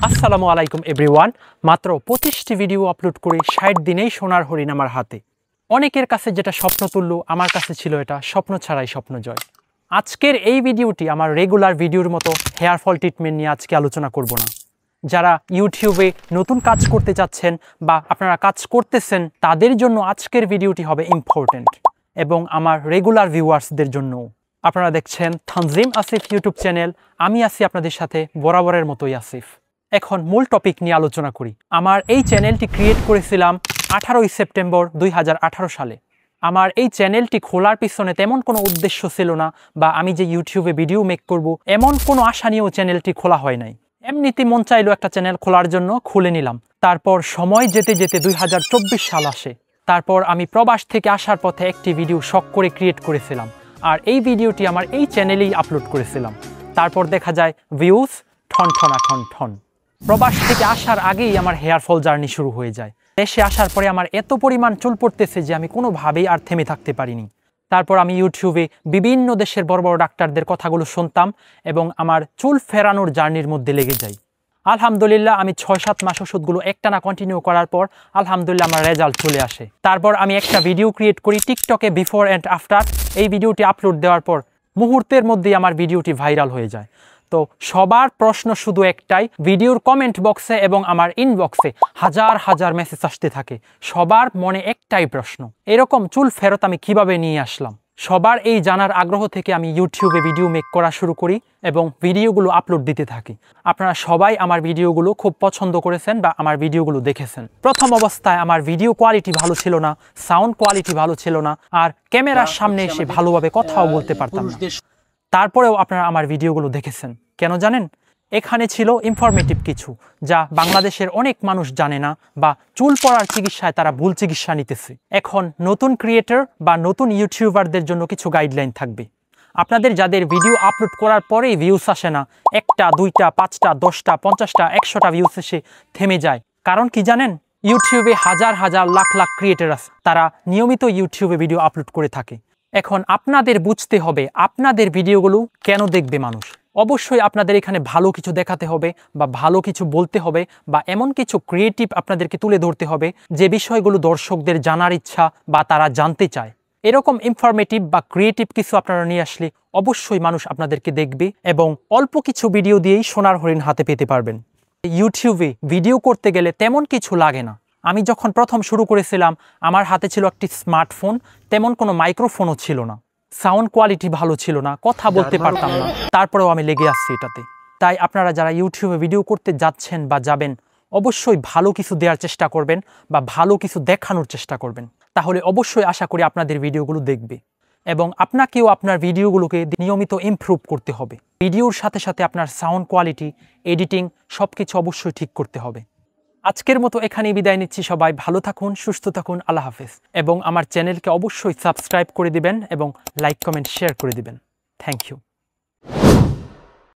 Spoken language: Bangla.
আসসালামু আলাইকুম এভরিওয়ান। মাত্র 25টি ভিডিও আপলোড করে 60 দিনেই সোনার হরিণ আমার হাতে। অনেকের কাছে যেটা স্বপ্নতুল্য, আমার কাছে ছিল এটা স্বপ্ন ছাড়াই স্বপ্নজয়। আজকের এই ভিডিওটি আমার রেগুলার ভিডিওর মতো হেয়ার ফল ট্রিটমেন্ট নিয়ে আজকে আলোচনা করব না। যারা ইউটিউবে নতুন কাজ করতে চাচ্ছেন বা আপনারা কাজ করতেছেন তাদের জন্য আজকের ভিডিওটি হবে ইম্পর্টেন্ট, এবং আমার রেগুলার ভিউয়ার্সদের জন্যও। আপনারা দেখছেন তানজিম আসিফ ইউটিউব চ্যানেল। আমি আছি আপনাদের সাথে বরাবরের মতোই আসিফ। এখন মূল টপিক নিয়ে আলোচনা করি। আমার এই চ্যানেলটি ক্রিয়েট করেছিলাম 18 সেপ্টেম্বর 2018 সালে। আমার এই চ্যানেলটি খোলার পিছনে তেমন কোনো উদ্দেশ্য ছিল না, বা আমি যে ইউটিউবে ভিডিও মেক করব এমন কোনো আশা নিয়েও চ্যানেলটি খোলা হয় নাই। এমনিতে মন চাইলো একটা চ্যানেল খোলার জন্য, খুলে নিলাম। তারপর সময় যেতে যেতে 2024 সাল আসে। তারপর আমি প্রবাস থেকে আসার পথে একটি ভিডিও শখ করে ক্রিয়েট করেছিলাম, আর এই ভিডিওটি আমার এই চ্যানেলেই আপলোড করেছিলাম। তারপর দেখা যায় ভিউজ ঠন ঠন। প্রবাস থেকে আসার আগেই আমার হেয়ার ফল জার্নি শুরু হয়ে যায়। দেশে আসার পরে আমার এত পরিমাণ চুল পড়তেছে যে আমি কোনোভাবেই আর থেমে থাকতে পারিনি। তারপর আমি ইউটিউবে বিভিন্ন দেশের বড় বড় ডাক্তারদের কথাগুলো শুনতাম এবং আমার চুল ফেরানোর জার্নির মধ্যে লেগে যাই। আলহামদুলিল্লাহ আমি 6-7 মাস ওষুধগুলো একটানা কন্টিনিউ করার পর আলহামদুলিল্লাহ আমার রেজাল্ট চলে আসে। তারপর আমি একটা ভিডিও ক্রিয়েট করি টিকটকে, বিফোর অ্যান্ড আফটার। এই ভিডিওটি আপলোড দেওয়ার পর মুহূর্তের মধ্যেই আমার ভিডিওটি ভাইরাল হয়ে যায়। তো সবার প্রশ্ন শুধু একটাই, ভিডিওর কমেন্ট বক্সে এবং আমার ইনবক্সে হাজার হাজার মেসেজ আসতে থাকে। সবার মনে একটাই প্রশ্ন, এরকম চুল ফেরত আমি কিভাবে নিয়ে আসলাম। সবার এই জানার আগ্রহ থেকে আমি ইউটিউবে ভিডিও মেক করা শুরু করি এবং ভিডিওগুলো আপলোড দিতে থাকি। আপনারা সবাই আমার ভিডিওগুলো খুব পছন্দ করেছেন বা আমার ভিডিওগুলো দেখেছেন। প্রথম অবস্থায় আমার ভিডিও কোয়ালিটি ভালো ছিল না, সাউন্ড কোয়ালিটি ভালো ছিল না, আর ক্যামেরার সামনে এসে ভালোভাবে কথাও বলতে পারতাম না। তারপরেও আপনারা আমার ভিডিওগুলো দেখেছেন। কেন জানেন? এখানে ছিল ইনফরমেটিভ কিছু, যা বাংলাদেশের অনেক মানুষ জানে না, বা চুল পড়ার চিকিৎসায় তারা ভুল চিকিৎসা নিতেছে। এখন নতুন ক্রিয়েটর বা নতুন ইউটিউবারদের জন্য কিছু গাইডলাইন থাকবে। আপনাদের যাদের ভিডিও আপলোড করার পরেই ভিউস আসে না, 1টা 2টা 5টা 10টা 50টা 100টা ভিউস এসে থেমে যায়, কারণ কি জানেন? ইউটিউবে হাজার হাজার লাখ লাখ ক্রিয়েটর আছে, তারা নিয়মিত ইউটিউবে ভিডিও আপলোড করে থাকে। এখন আপনাদের বুঝতে হবে আপনাদের ভিডিওগুলো কেন দেখবে মানুষ। অবশ্যই আপনাদের এখানে ভালো কিছু দেখাতে হবে, বা ভালো কিছু বলতে হবে, বা এমন কিছু ক্রিয়েটিভ আপনাদেরকে তুলে ধরতে হবে যে বিষয়গুলো দর্শকদের জানার ইচ্ছা বা তারা জানতে চায়। এরকম ইনফরমেটিভ বা ক্রিয়েটিভ কিছু আপনারা নিয়ে আসলে অবশ্যই মানুষ আপনাদেরকে দেখবে, এবং অল্প কিছু ভিডিও দিয়েই সোনার হরিণ হাতে পেতে পারবেন। ইউটিউবে ভিডিও করতে গেলে তেমন কিছু লাগে না। আমি যখন প্রথম শুরু করেছিলাম আমার হাতে ছিল একটি স্মার্টফোন, তেমন কোনো মাইক্রোফোনও ছিল না, সাউন্ড কোয়ালিটি ভালো ছিল না, কথা বলতে পারতাম না। তারপরেও আমি লেগে আসছি এটাতে। তাই আপনারা যারা ইউটিউবে ভিডিও করতে যাচ্ছেন বা যাবেন, অবশ্যই ভালো কিছু দেওয়ার চেষ্টা করবেন বা ভালো কিছু দেখানোর চেষ্টা করবেন। তাহলে অবশ্যই আশা করি আপনাদের ভিডিওগুলো দেখবে, এবং আপনাকেও আপনার ভিডিওগুলোকে নিয়মিত ইমপ্রুভ করতে হবে। ভিডিওর সাথে সাথে আপনার সাউন্ড কোয়ালিটি, এডিটিং সব কিছু অবশ্যই ঠিক করতে হবে। আজকের মতো এখানেই বিদায় নিচ্ছি। সবাই ভালো থাকুন, সুস্থ থাকুন, আল্লাহ হাফেজ। এবং আমার চ্যানেলকে অবশ্যই সাবস্ক্রাইব করে দিবেন এবং লাইক কমেন্ট শেয়ার করে দিবেন। Thank you.